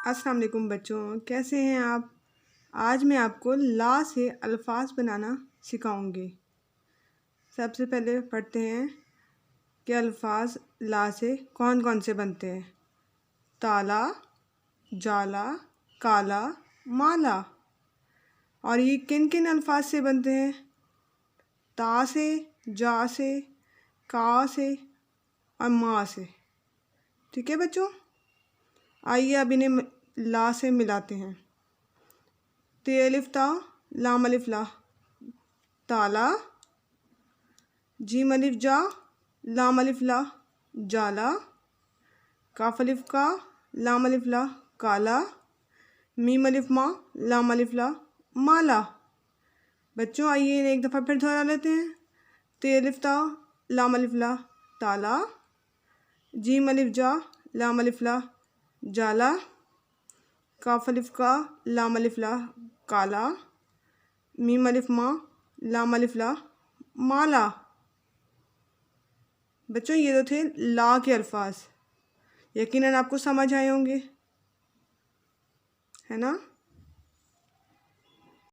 अस्सलाम वालेकुम बच्चों, कैसे हैं आप। आज मैं आपको ला से अल्फाज बनाना सिखाऊंगी। सबसे पहले पढ़ते हैं कि अल्फाज ला से कौन कौन से बनते हैं। ताला, जाला, काला, माला। और ये किन किन अल्फाज से बनते हैं। ता से, जा से, का से और मा से। ठीक है बच्चों, आइए अब इन्हें ला से मिलाते हैं। ते अलिफ ता, लाम अलिफ ला, ताला। जीम अलिफ जा, लाम अलिफ ला, जाला। काफ अलिफ का, लाम अलिफ ला, काला। मीम अलिफ मा, लाम अलिफ ला, माला। बच्चों आइए एक दफ़ा फिर दोहरा लेते हैं। ते अलिफ ता, लाम अलिफ ला, ताला। जीम अलिफ जा, लाम अलिफ ला, जाला। काफ अलिफ का, लाम अलिफ ला, काला। मीम अलिफ मा, लाम अलिफ ला, माला। बच्चों ये तो थे ला के अल्फाज, यकीनन आपको समझ आए होंगे, है ना।